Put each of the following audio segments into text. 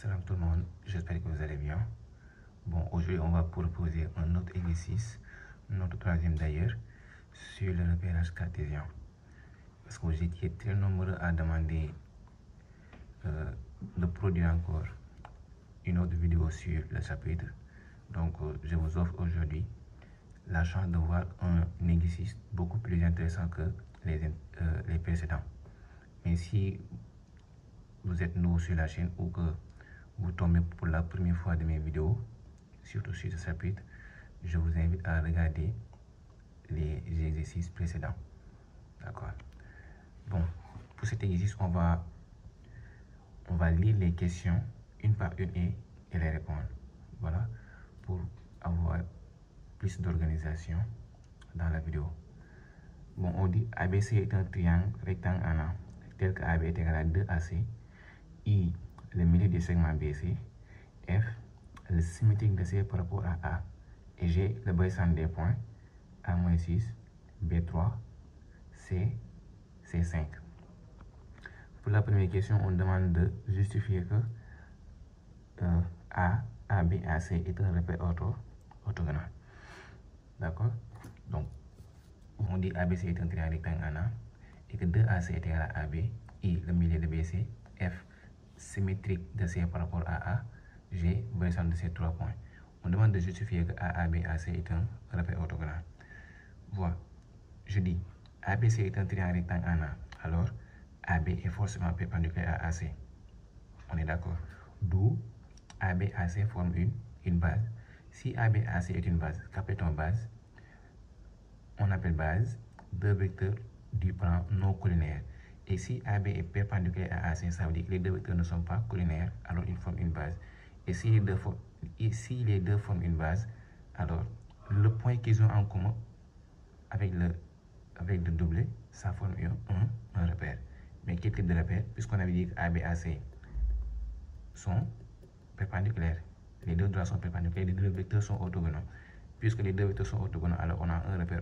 Salam tout le monde, j'espère que vous allez bien. Bon, aujourd'hui, on va proposer un autre exercice, notre troisième d'ailleurs, sur le repérage cartésien. Parce que vous étiez très nombreux à demander de produire encore une autre vidéo sur le chapitre. Donc, je vous offre aujourd'hui la chance de voir un exercice beaucoup plus intéressant que les précédents. Mais si vous êtes nouveau sur la chaîne ou que vous tombez pour la première fois de mes vidéos, surtout sur ce chapitre, je vous invite à regarder les exercices précédents. D'accord. Bon, pour cet exercice, on va lire les questions une par une et les répondre. Voilà, pour avoir plus d'organisation dans la vidéo. Bon, on dit ABC est un triangle rectangle en A, tel que AB est égal à 2AC, I, le milieu du segment BC, F, le symétrique de C par rapport à A, et G, le baissant des points, A-6, B3, C, C5. Pour la première question, on demande de justifier que A, AB, AC est un repère orthogonal. D'accord? Donc, on dit ABC est un triangle rectangle en A, et que 2AC est égal à AB, I, le milieu de BC, F, symétrique de C par rapport à A, G, baissant de ces 3 points. On demande de justifier que AABAC est un repère orthogonal. Voilà. Je dis ABC est un triangle rectangle en A. Alors, AB est forcément perpendiculaire à AC. On est d'accord. D'où ABAC forme une base. Si ABAC est une base, qu'appelle-t-on base? On appelle base deux vecteurs du plan non collinaire. Et si AB est perpendiculaire à AC, ça veut dire que les deux vecteurs ne sont pas collinaires, alors ils forment une base. Et si les deux forment une base, alors le point qu'ils ont en commun avec le doublé, ça forme un repère. Mais quel type de repère? Puisqu'on avait dit que AB et AC sont perpendiculaires. Les deux droits sont perpendiculaires, les deux vecteurs sont orthogonaux. Puisque les deux vecteurs sont orthogonaux, alors on a un repère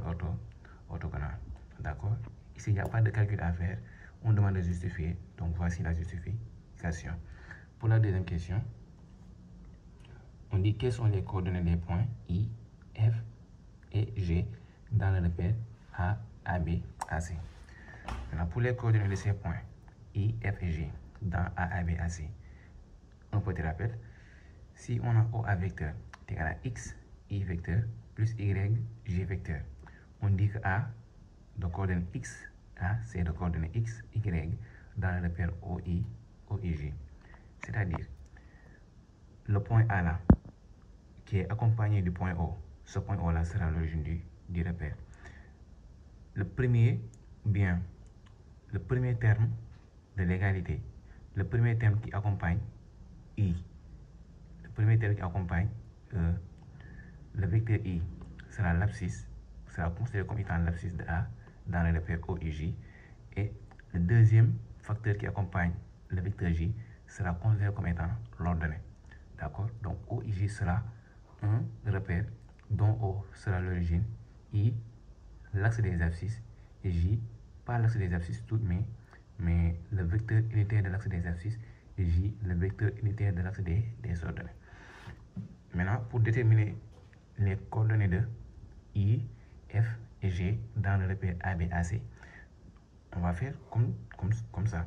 orthogonal. D'accord? Ici, il n'y a pas de calcul à faire. On demande de justifier. Donc, voici la justification. Pour la deuxième question, on dit quelles sont les coordonnées des points I, F et G dans le repère A, AB, AC. Maintenant, pour les coordonnées de ces points I, F et G dans A, AB, AC, un petit rappel. Si on a OA vecteur est égal à X, Y vecteur plus Y, G vecteur, on dit que A de coordonnées X, A c'est de coordonnées X, Y dans le repère OI, OIG. C'est-à-dire, le point A là, qui est accompagné du point O, ce point O là sera l'origine du repère. Le premier terme de l'égalité, le premier terme qui accompagne I, le premier terme qui accompagne le vecteur I sera l'abscisse, sera considéré comme étant l'abscisse de A dans le repère OIJ, et le deuxième facteur qui accompagne le vecteur J sera considéré comme étant l'ordonnée. D'accord? Donc OIJ sera un repère dont O sera l'origine, I l'axe des abscisses, et J pas l'axe des abscisses toutes, mais le vecteur unitaire de l'axe des abscisses, et J le vecteur unitaire de l'axe des ordonnées. Maintenant, pour déterminer les coordonnées de I, F et G dans le repère ABAC, on va faire comme ça.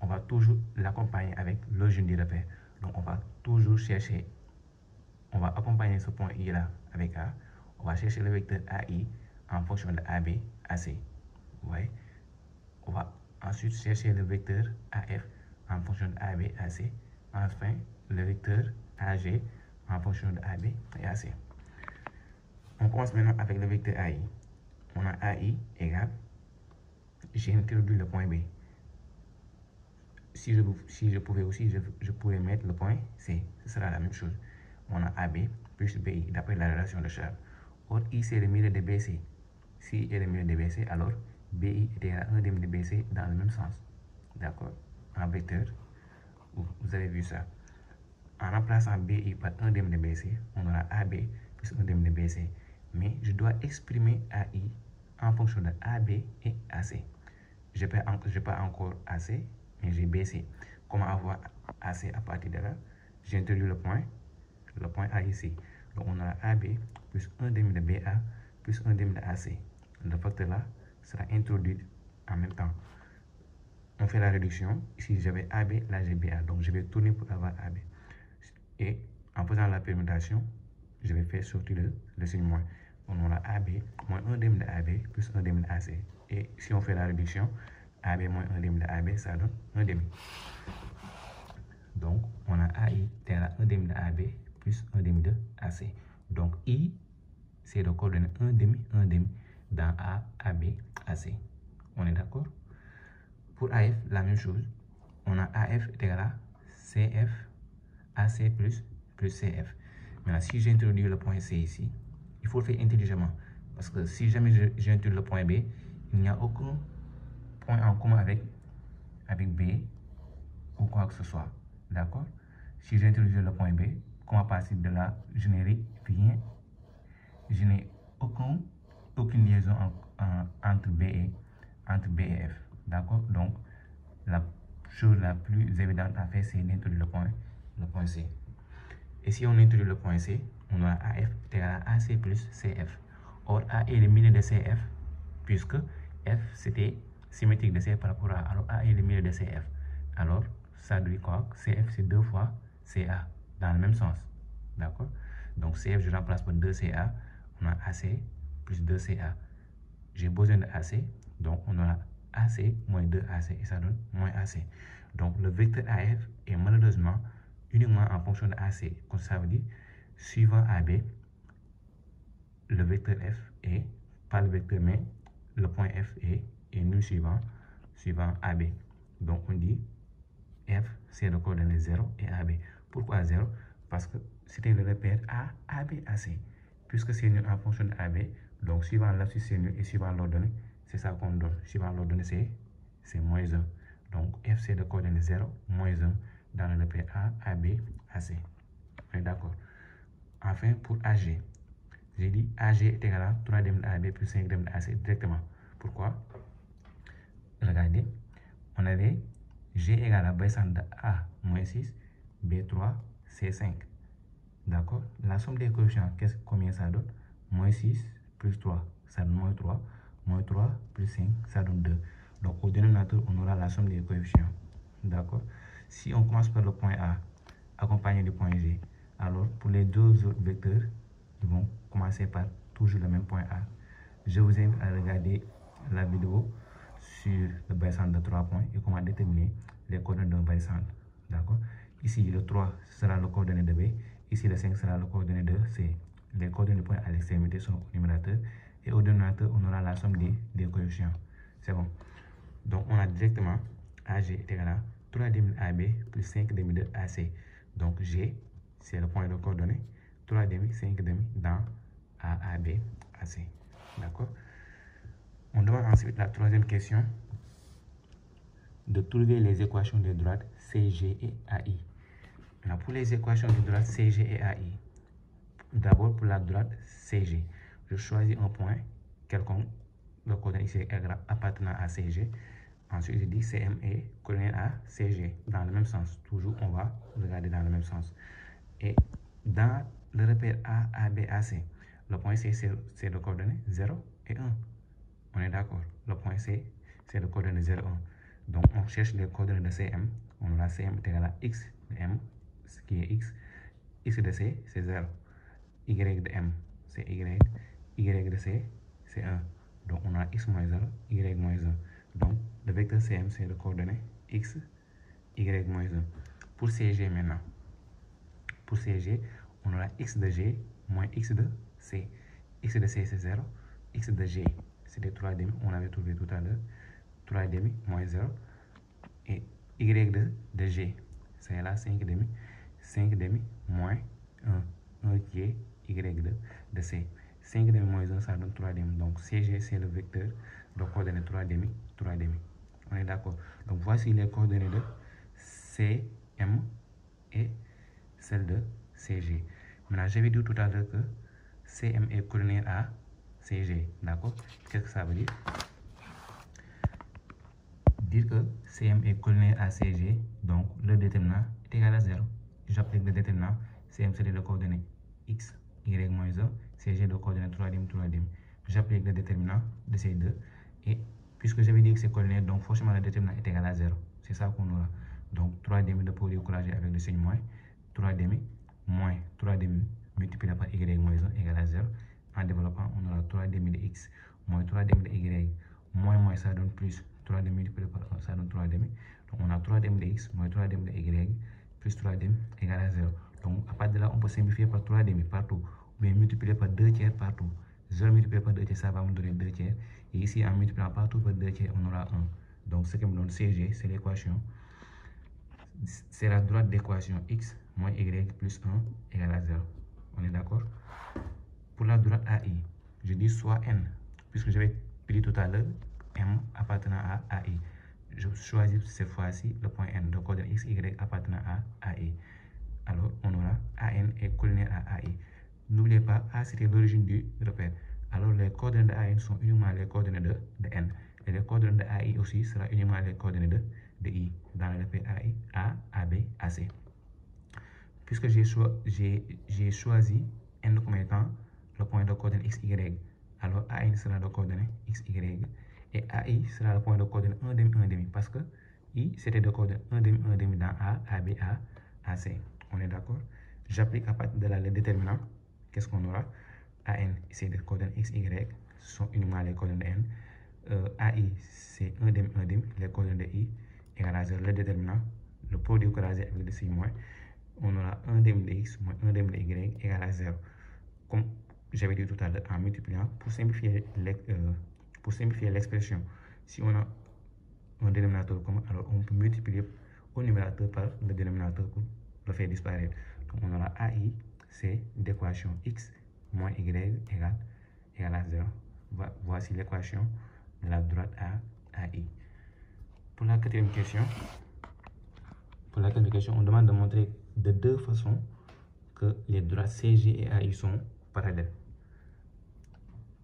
On va toujours l'accompagner avec l'origine du repère. Donc, on va toujours chercher, on va accompagner ce point I là avec A. On va chercher le vecteur AI en fonction de AB, AC. Vous voyez? On va ensuite chercher le vecteur AF en fonction de AB, AC. Enfin, le vecteur AG en fonction de AB et AC. On commence maintenant avec le vecteur AI. On a AI égale, j'ai introduit le point B. Si je pouvais aussi, je pourrais mettre le point C. Ce sera la même chose. On a AB plus BI d'après la relation de Charles. Or, I c'est le milieu de BC. Si I est le milieu de BC, alors BI est égal à 1 demi de BC dans le même sens. D'accord? En vecteur, vous avez vu ça. En remplaçant BI par 1 demi de BC, on aura AB plus 1 demi de BC. Mais je dois exprimer AI en fonction de AB et AC. Je n'ai pas encore AC, mais j'ai BC. Comment avoir AC à partir de là? j'introduis le point A ici. Donc on aura AB plus 1 demi de BA plus 1 demi de AC. Le facteur là sera introduit en même temps. On fait la réduction. Ici j'avais AB, là j'ai BA. Donc je vais tourner pour avoir AB. Et en faisant la permutation, je vais faire sortir le signe moins. On aura AB moins 1 demi de AB plus 1 demi de AC. Et si on fait la réduction, AB moins 1 demi de AB, ça donne 1 demi. Donc, on a AI égale à 1 demi de AB plus 1 demi de AC. Donc, I, c'est le coordonnée 1 demi dans A, AB, AC. On est d'accord? Pour AF, la même chose. On a AF égale à CF, AC plus CF. Maintenant, si j'introduis le point C ici, il faut le faire intelligemment. Parce que si jamais j'introduis le point B, il n'y a aucun point en commun avec B ou quoi que ce soit. D'accord? Si j'introduis le point B, comment à partir de là, je n'ai rien, je n'ai aucune liaison entre B et F. D'accord? Donc, la chose la plus évidente à faire, c'est d'introduire le point C. Et si on introduit le point C, on aura AF égale à AC plus CF. Or, A est le milieu de CF, puisque F, c'était symétrique de C par rapport à A. Alors, A est le milieu de CF. Alors, ça veut dire quoi? CF, c'est 2 fois CA, dans le même sens. D'accord? Donc, CF, je remplace par 2CA. On a AC plus 2CA. J'ai besoin de AC, donc on aura AC moins 2AC, et ça donne moins AC. Donc, le vecteur AF est malheureusement uniquement en fonction de AC. Comme ça veut dire, suivant AB, le vecteur F est, pas le vecteur, mais le point F est nul suivant AB. Donc, on dit F, c'est le coordonnée 0 et AB. Pourquoi 0? Parce que c'était le repère A, AB, AC. Puisque c'est nul en fonction de AB, donc suivant l'abscisse c'est nul et suivant l'ordonnée, c'est ça qu'on donne. Suivant l'ordonnée, c'est moins 1. Donc F, c'est le coordonnée 0, moins 1 dans le repère A, AB, AC. On est d'accord? Enfin, pour AG, j'ai dit AG est égal à 3 demi de AB plus 5 demi de AC directement. Pourquoi? Regardez, on avait G égale à B centre de A moins 6, B3, C5. D'accord? La somme des coefficients, combien ça donne? Moins 6 plus 3, ça donne moins 3. Moins 3 plus 5, ça donne 2. Donc au dénominateur, on aura la somme des coefficients. D'accord? Si on commence par le point A, accompagné du point G, alors pour les deux autres vecteurs, ils vont commencer par toujours le même point A. Je vous invite à regarder la vidéo sur le barycentre de 3 points et comment déterminer les coordonnées d'un barycentre. D'accord? Ici, le 3 sera le coordonnée de B. Ici, le 5 sera le coordonnée de C. Les coordonnées de points à l'extrémité sont au numérateur. Et au dénominateur, on aura la somme des coefficients. C'est bon. Donc, on a directement AG est égal à 3 demi de AB plus 5 demi de AC. Donc, G, c'est le point de coordonnée. 3 demi, 5 demi dans AB, AC. D'accord? On demande ensuite la troisième question de trouver les équations de droite CG et AI. Maintenant, pour les équations de droite CG et AI, d'abord pour la droite CG, je choisis un point quelconque, le coordonnée ici appartenant à CG. Ensuite, je dis CM est coordonné à CG, dans le même sens. Toujours, on va regarder dans le même sens. Et dans le repère A, AB, AC, le point C, c'est le coordonnée 0 et 1. On est d'accord? Le point C, c'est le coordonnée 0, 1. Donc, on cherche les coordonnées de CM. On aura CM est égal à X de M, ce qui est X. X de C, c'est 0. Y de M, c'est Y. Y de C, c'est 1. Donc, on a X moins 0, Y moins 1. Donc, le vecteur CM, c'est le coordonnée X, Y moins 1. Pour CG maintenant, pour CG, on aura X de G moins X de C. X de C, c'est 0. X de G, c'était 3 demi, on avait trouvé tout à l'heure. 3 demi moins 0. Et Y de G, c'est là 5 demi. 5 demi moins 1. 1 qui est Y de C. 5 demi moins 1, ça donne 3 demi. Donc CG, c'est le vecteur de coordonnées 3 demi, 3 demi. On est d'accord? Donc voici les coordonnées de CM et celles de CG. Maintenant, j'avais dit tout à l'heure que CM est coordonné à CG. D'accord? Qu'est-ce que ça veut dire? Dire que CM est coordonné à CG, donc le déterminant est égal à 0. j'applique le déterminant. CM, c'est de coordonnées x, y moins 1, CG de coordonnées 3,5, 3,5. J'applique le déterminant de ces deux. Et puisque j'avais dit que c'est coordonné, donc forcément le déterminant est égal à 0. C'est ça qu'on aura. Donc 3,5 de produit collagé avec le signe moins, 3,5 moins 3,5 multiplié par y moins 1 égale à 0. En développant, on aura 3,5 de x moins 3,5 de y moins ça donne plus 3,5 multiplié par 1, ça donne 3,5. Donc on a 3,5 de x moins 3,5 de y plus 3,5 égale à 0. Donc à partir de là, on peut simplifier par 3,5 partout, ou bien multiplier par 2 tiers partout. 0 multiplié par 2 tiers, ça va me donner 2 tiers. Et ici, en multipliant partout par 2 tiers, on aura 1. Donc ce qui me donne CG, c'est l'équation. C'est la droite d'équation x moins y plus 1 égale à 0. On est d'accord? Pour la droite AI, je dis soit n, puisque j'avais pris tout à l'heure m appartenant à AI. Je choisis cette fois-ci le point n de coordonnée x, y appartenant à AI. Alors, on aura AN est collinaire à AI. N'oubliez pas, A c'était l'origine du repère. Alors, les coordonnées de AN sont uniquement les coordonnées de N. Et les coordonnées de AI aussi sera uniquement les coordonnées de I dans le repère AI, A, AB, AC. Puisque j'ai choisi N comme étant le point de coordonnée x, y, alors AN sera le coordonnée x, y, et AI sera le point de coordonnée 1 demi, 1 demi, parce que I c'était de coordonnée 1 demi, 1 demi dans A, AB, AC. On est d'accord? J'applique à partir de là le déterminant. Qu'est-ce qu'on aura? AN, c'est des coordonnées x, y, ce sont uniquement les coordonnées de N. AI, c'est 1 demi, 1 demi, les coordonnées de I, égale à 0. Le déterminant, le produit croisé avec le signe moins, on aura 1 demi de x moins 1 demi de y égale à 0. Comme j'avais dit tout à l'heure, en multipliant, pour simplifier l'expression, si on a un dénominateur commun, alors on peut multiplier au numérateur par le dénominateur pour le faire disparaître. Donc on aura AI, c'est l'équation x moins y égale à 0. Voici l'équation de la droite AI. Pour la quatrième question, on demande de montrer de deux façons que les droites CG et AI sont parallèles.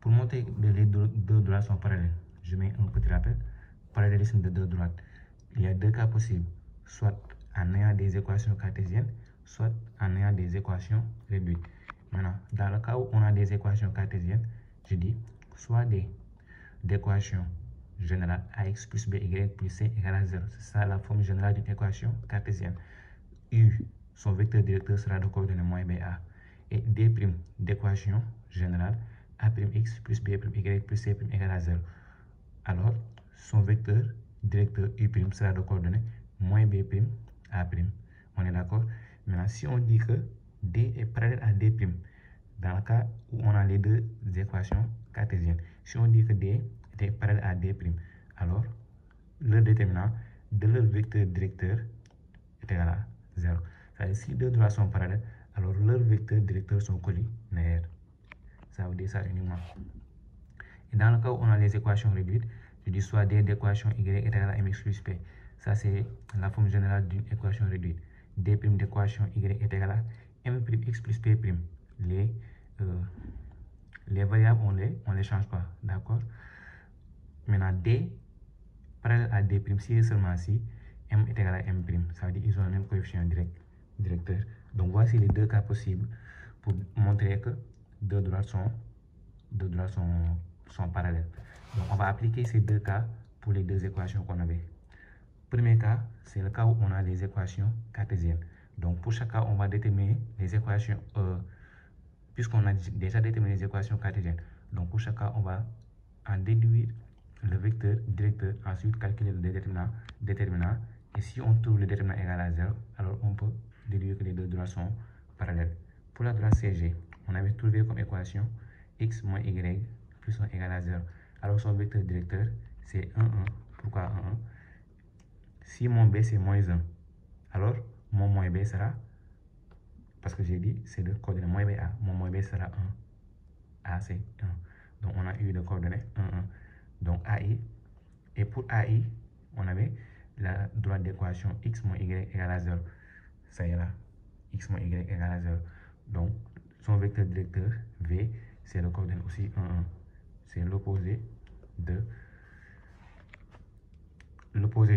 Pour montrer que les deux droites sont parallèles, je mets un petit rappel. Parallélisme de deux droites. Il y a deux cas possibles, soit en ayant des équations cartésiennes, soit en ayant des équations réduites. Maintenant, dans le cas où on a des équations cartésiennes, je dis soit des équations générales ax plus by plus c égale à 0. C'est ça la forme générale d'une équation cartésienne. U, son vecteur directeur sera de coordonnées moins ba. Et d' d'équation générale a'x plus b' y plus c' égale à 0. Alors, son vecteur directeur U' sera de coordonnées moins b' a'. On est d'accord? Maintenant, si on dit que D est parallèle à D', dans le cas où on a les deux équations cartésiennes, si on dit que D est parallèle à D', alors le déterminant de leur vecteur directeur est égal à 0. C'est-à-dire si deux droites sont parallèles, alors leurs vecteurs directeurs sont collinaires. Ça veut dire ça uniquement. Et dans le cas où on a les équations réduites, je dis soit D d'équation y est égal à mx plus p. Ça, c'est la forme générale d'une équation réduite. D' d'équation y est égal à m'x plus p'. Les variables, on les change pas. D'accord? Maintenant, D parallèle à D', si et seulement si M est égal à M'. Ça veut dire qu'ils ont le même coefficient directeur. Donc, voici les deux cas possibles pour montrer que deux droites sont parallèles. Donc, on va appliquer ces deux cas pour les deux équations qu'on avait. Premier cas, c'est le cas où on a les équations cartésiennes. Donc, pour chaque cas, on va déterminer les équations, puisqu'on a déjà déterminé les équations cartésiennes. Donc, pour chaque cas, on va en déduire le vecteur directeur, ensuite calculer le déterminant. Et si on trouve le déterminant égal à 0, alors on peut déduire que les deux droites sont parallèles. Pour la droite CG, on avait trouvé comme équation x moins y plus 1 égale à 0. Alors son vecteur directeur, c'est 1, 1. Pourquoi 1, 1? Si mon b c'est moins 1, alors mon moins b sera, parce que j'ai dit, c'est de coordonnées moins ba, mon moins b sera 1. A c'est 1. Donc on a eu de coordonnées 1, 1. Donc AI, et pour AI, on avait la droite d'équation x moins y égale à 0. Ça y est là, x moins y égale à 0. Donc son vecteur directeur, V, c'est le coordonnée aussi 1, 1. C'est l'opposé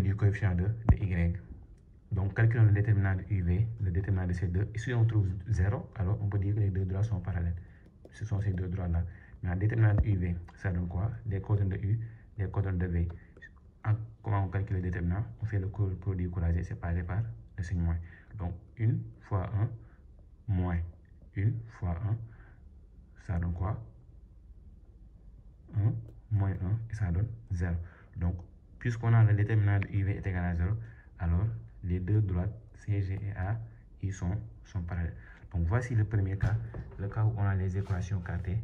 du coefficient de y. Donc calculons le déterminant de UV, le déterminant de ces deux. Et si on trouve 0, alors on peut dire que les deux droits sont parallèles. Ce sont ces deux droits-là. Mais le déterminant de UV, ça donne quoi? Les coordonnées de U, les coordonnées de V. Comment on calcule le déterminant? On fait le produit croisé séparé par le signe moins. Donc 1 fois 1 moins 1 fois 1, ça donne quoi? 1 moins 1 et ça donne 0. Donc, puisqu'on a le déterminant de UV est égal à 0, alors les deux droites CG et A ils sont parallèles. Donc, voici le premier cas, le cas où on a les équations cartées.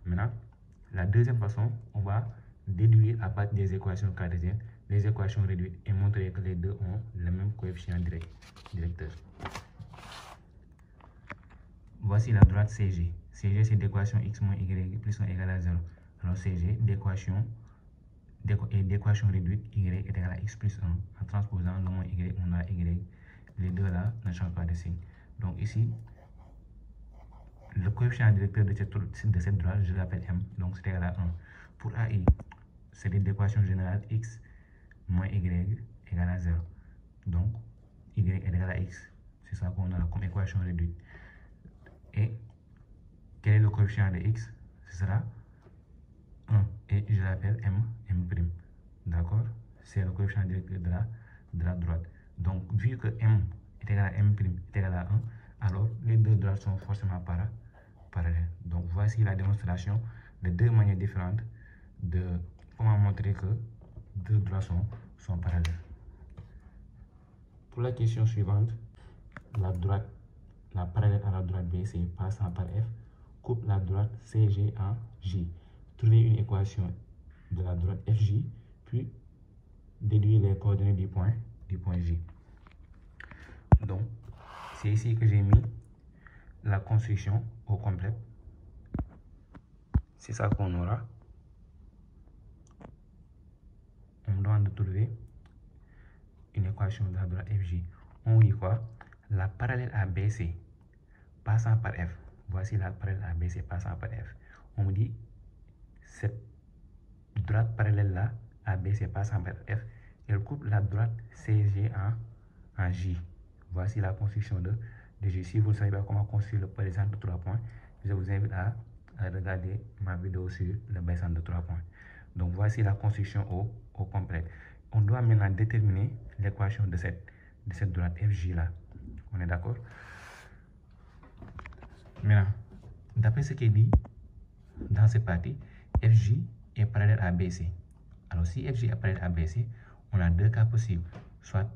Maintenant, la deuxième façon, on va déduire à partir des équations cartésiennes les équations réduites et montrer que les deux ont le même coefficient directeur. Voici la droite CG. CG, c'est l'équation x moins y plus 1 égale à 0. Alors CG, d'équation réduite, y est égal à x plus 1. En transposant le moins y, on a y. Les deux là ne changent pas de signe. Donc ici, le coefficient directeur de cette droite, je l'appelle m. Donc c'est égal à 1. Pour AI, c'est l'équation générale x moins y égale à 0. Donc y est égal à x. C'est ça qu'on a comme équation réduite. Et quel est le coefficient de x? Ce sera 1. Et je l'appelle m'. D'accord? C'est le coefficient directeur de la droite. Donc, vu que m est égal à m' est égal à 1, alors les deux droites sont forcément parallèles. Donc, voici la démonstration de deux manières différentes de comment montrer que deux droites sont parallèles. Pour la question suivante, la parallèle à la droite BC passant par F coupe la droite CG en J. Trouvez une équation de la droite FJ, puis déduire les coordonnées du point J. Donc, c'est ici que j'ai mis la construction au complet. C'est ça qu'on aura. On doit trouver une équation de la droite FJ. On dit quoi? La parallèle à BC passant par F. Voici la parallèle à BC passant par F. On me dit cette droite parallèle là à BC passant par F, elle coupe la droite CG en J. Voici la construction de J. Si vous ne savez pas comment construire le baissant de 3 points, je vous invite à regarder ma vidéo sur le baissant de 3 points. Donc voici la construction au complet. On doit maintenant déterminer l'équation de cette droite FJ là. On est d'accord? Maintenant, d'après ce qui est dit dans cette partie, FJ est parallèle à BC. Alors si FJ est parallèle à BC, on a deux cas possibles. Soit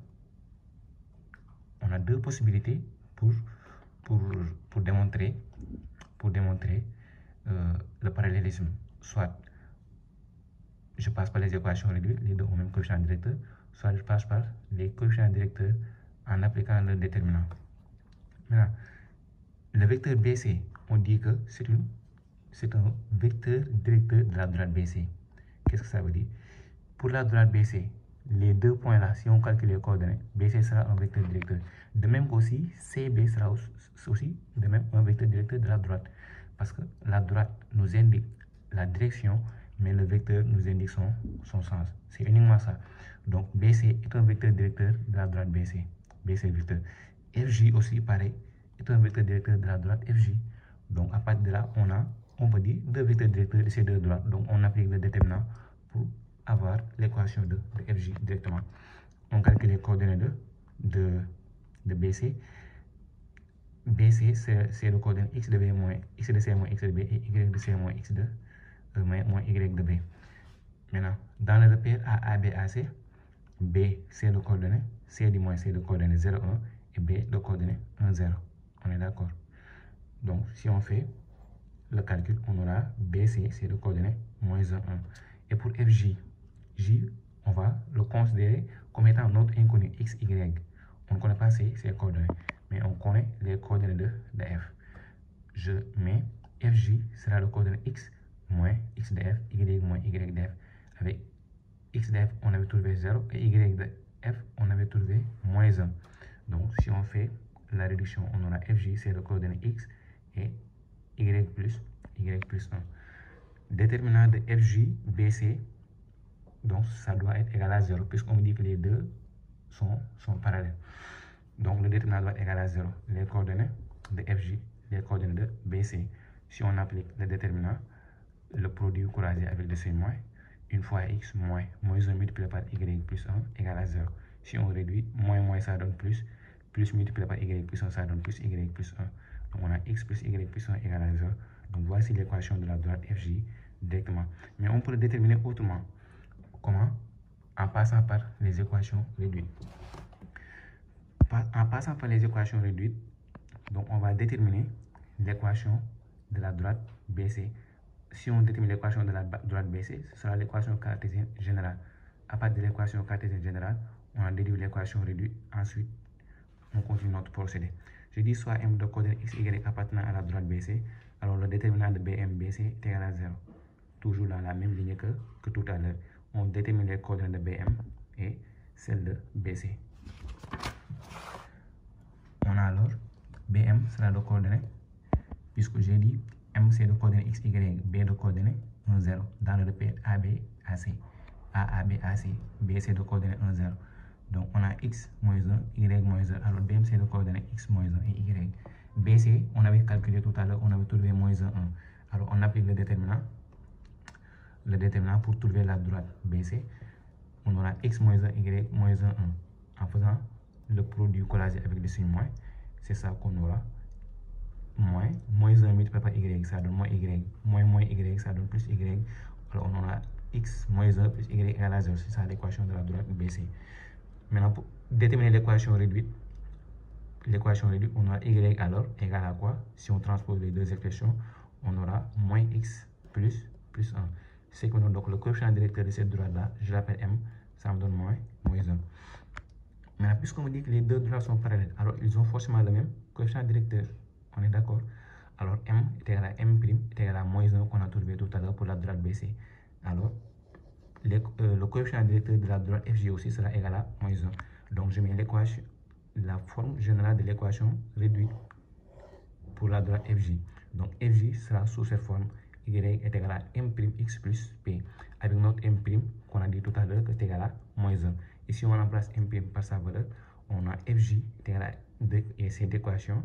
on a deux possibilités pour démontrer le parallélisme. Soit je passe par les équations réduites, les deux ont le même coefficient directeur, soit je passe par les coefficients directeurs en appliquant le déterminant. Maintenant, le vecteur BC, on dit que c'est un vecteur directeur de la droite BC. Qu'est-ce que ça veut dire? Pour la droite BC, les deux points là, si on calcule les coordonnées, BC sera un vecteur directeur. De même qu'aussi, CB sera aussi de même un vecteur directeur de la droite. Parce que la droite nous indique la direction, mais le vecteur nous indique son sens. C'est uniquement ça. Donc BC est un vecteur directeur de la droite BC. BC vecteur. FJ aussi pareil, est un vecteur directeur de la droite FJ. Donc à partir de là, on peut dire deux vecteurs directeurs de ces deux droites. Donc on applique le déterminant pour avoir l'équation de FJ directement. On calcule les coordonnées de BC. BC, c'est le coordonnée x de B moins x de C moins x de B et y de C moins x de moins y de B. Maintenant, dans le repère AABAC, B c'est le coordonnée, C du moins c'est le coordonnée 0, 1 et B le coordonnée 1, 0. On est d'accord? Donc, si on fait le calcul, on aura BC c'est le coordonnée moins 1, 1. Et pour FJ, J, on va le considérer comme étant notre inconnu x, y. On ne connaît pas ses coordonnées, mais on connaît les coordonnées de F. Je mets FJ sera le coordonnée x moins x de F, y moins y de F. Avec x de F, on avait trouvé 0 et y de F, on avait trouvé moins 1. Donc, si on fait la réduction, on aura FJ, c'est le coordonnée x et y plus 1. Déterminant de FJ, BC, Donc, ça doit être égal à 0, puisqu'on me dit que les deux sont parallèles. Donc, le déterminant doit être égal à 0. Les coordonnées de FJ, les coordonnées de BC. Si on applique le déterminant, le produit croisé avec le signe moins, une fois x moins 1 multiplié par y plus 1 égale à 0. Si on réduit, moins ça donne plus multiplié par y plus 1 ça donne plus y plus 1. Donc on a x plus y plus 1 égale à 0. Donc voici l'équation de la droite FJ directement. Mais on peut le déterminer autrement. Comment? En passant par les équations réduites. En passant par les équations réduites, donc on va déterminer l'équation de la droite BC. Si on détermine l'équation de la droite BC, ce sera l'équation cartésienne générale. À partir de l'équation cartésienne générale, on a déduit l'équation réduite. Ensuite, on continue notre procédé. Je dis soit M de coordonnées x, y appartenant à la droite BC, alors le déterminant de BM/BC est égal à 0. Toujours dans la même ligne que tout à l'heure. On détermine les coordonnées de BM et celles de BC. On a alors BM sera le coordonnée, puisque j'ai dit M c'est le coordonnée x, y, B de coordonnée 1, 0 dans le repère AB, AC. A, AB, AC, B c'est de coordonnée 1, 0. Donc on a x moins 1, y moins 1. Alors BM c'est le coordonnée x moins 1 et y. BC, on avait calculé tout à l'heure, on avait trouvé moins 1, 1. Alors on applique le déterminant pour trouver la droite BC. On aura x moins 1, y moins 1, 1. En faisant le produit croisé avec le signe moins, c'est ça qu'on aura. Moins 1 multiplié par y, ça donne moins y. Moins y, ça donne plus y. Alors on aura x moins 1 plus y égale à 0. C'est ça l'équation de la droite BC. Maintenant, pour déterminer l'équation réduite, on aura y alors égal à quoi? Si on transpose les deux expressions, on aura moins x plus 1. C'est que donc le coefficient directeur de cette droite-là, je l'appelle m, ça me donne moins 1. Maintenant, puisqu'on me dit que les deux droites sont parallèles, alors ils ont forcément le même coefficient directeur. On est d'accord? Alors m est égal à m' est égal à moins 1 qu'on a trouvé tout à l'heure pour la droite BC. Alors, le coefficient directeur de la droite FJ aussi sera égal à moins 1. Donc, je mets la forme générale de l'équation réduite pour la droite FJ. Donc, FJ sera sous cette forme. Y est égal à m'x plus P. Avec notre m' qu'on a dit tout à l'heure que est égal à moins 1. Ici, on remplace m' par sa valeur. On a FJ est égal à 2 et cette équation.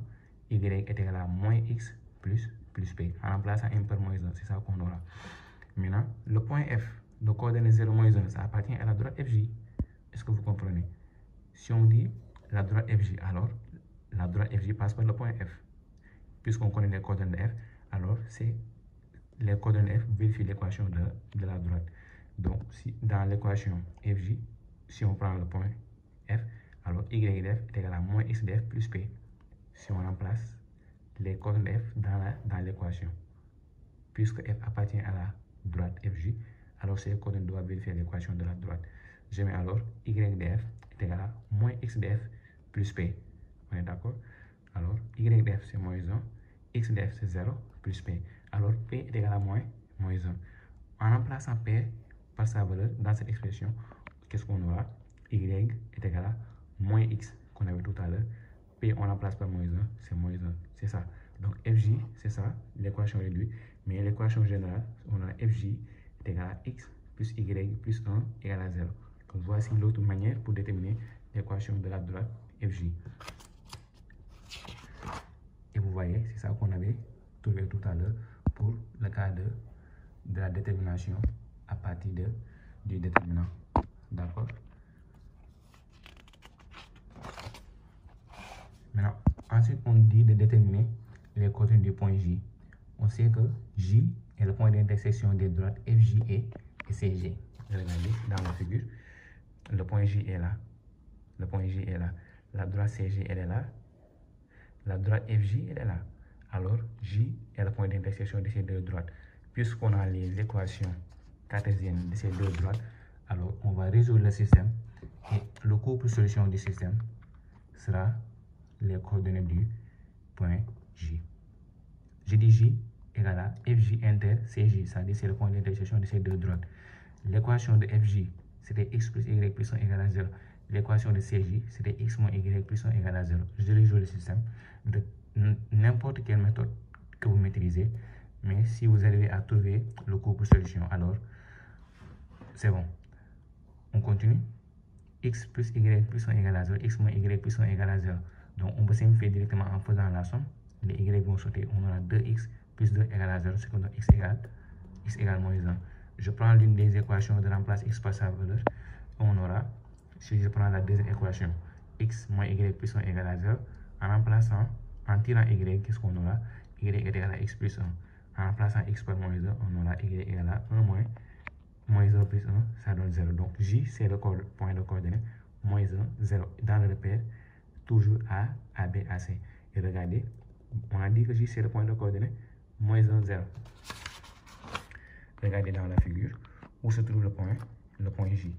Y est égal à moins x plus P. En remplaçant m par moins 1, c'est ça qu'on aura. Maintenant, le point F de coordonnées 0, moins 1, ça appartient à la droite FJ. Est-ce que vous comprenez? Si on dit la droite FJ, alors la droite FJ passe par le point F. Puisqu'on connaît les coordonnées de F, alors c'est les coordonnées F vérifient l'équation de la droite. Donc, si dans l'équation FJ, si on prend le point F, alors y de F est égal à moins x de F plus P. Si on remplace les coordonnées F dans l'équation, puisque F appartient à la droite FJ, alors ces coordonnées doivent vérifier l'équation de la droite. Je mets alors y de F est égal à moins x de F plus P. On est d'accord? Alors y de F c'est moins 1, x de F c'est 0 plus P. Alors P est égal à moins 1. En remplaçant P par sa valeur dans cette expression, qu'est-ce qu'on aura? Y est égal à moins x qu'on avait tout à l'heure. P on remplace par moins 1, c'est moins 1. C'est ça. Donc FJ, c'est ça, l'équation réduite. Mais l'équation générale, on a FJ est égal à x plus y plus 1 égale à 0. Donc voici l'autre manière pour déterminer l'équation de la droite FJ. Et vous voyez, c'est ça qu'on avait trouvé tout à l'heure pour le cas de la détermination à partir du déterminant. D'accord? Maintenant, ensuite, on dit de déterminer les coordonnées du point J. On sait que J est le point d'intersection des droites FJ et CG. Regardez dans la figure, le point J est là. Le point J est là. La droite CG, elle est là. La droite FJ, elle est là. Alors, J est le point d'intersection de ces deux droites. Puisqu'on a les équations cartésiennes de ces deux droites, alors on va résoudre le système et le couple solution du système sera les coordonnées du point J. Je dis J égale à FJ inter CJ, c'est-à-dire c'est le point d'intersection de ces deux droites. L'équation de FJ, c'était x plus y plus 1 égale à 0. L'équation de CJ, c'était x moins y plus 1 égale à 0. Je résoudre le système de n'importe quelle méthode que vous maîtrisez, mais si vous arrivez à trouver le couple solution, alors c'est bon. On continue. X plus Y plus 1 égale à 0. X moins Y plus 1 égale à 0. Donc, on peut simplifier directement en faisant la somme. Les Y vont sauter. On aura 2X plus 2 égale à 0. Ce qui donne X égale moins 1. Je prends l'une des équations, je remplace X par sa valeur. On aura, si je prends la deuxième équation, X moins Y plus 1 égale à 0. En tirant Y, qu'est-ce qu'on aura? Y est égal à X plus 1. En remplaçant X par moins 1, on aura Y égal à 1 moins 1 plus 1, ça donne 0. Donc, J, c'est le point de coordonnée, moins 1, 0. Dans le repère, toujours A, B, A, C. Et regardez, on a dit que J, c'est le point de coordonnée, moins 1, 0. Regardez dans la figure, où se trouve le point J.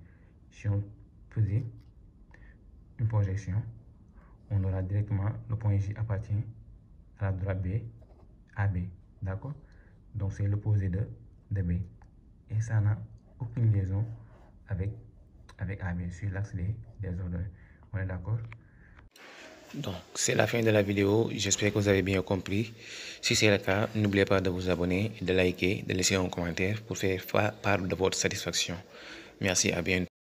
Si on faisait une projection, on aura directement le point J appartient à la droite B, AB. D'accord? Donc, c'est l'opposé de B. Et ça n'a aucune liaison avec AB sur l'axe des ordonnées. On est d'accord? Donc, c'est la fin de la vidéo. J'espère que vous avez bien compris. Si c'est le cas, n'oubliez pas de vous abonner, de liker, de laisser un commentaire pour faire part de votre satisfaction. Merci, à bientôt.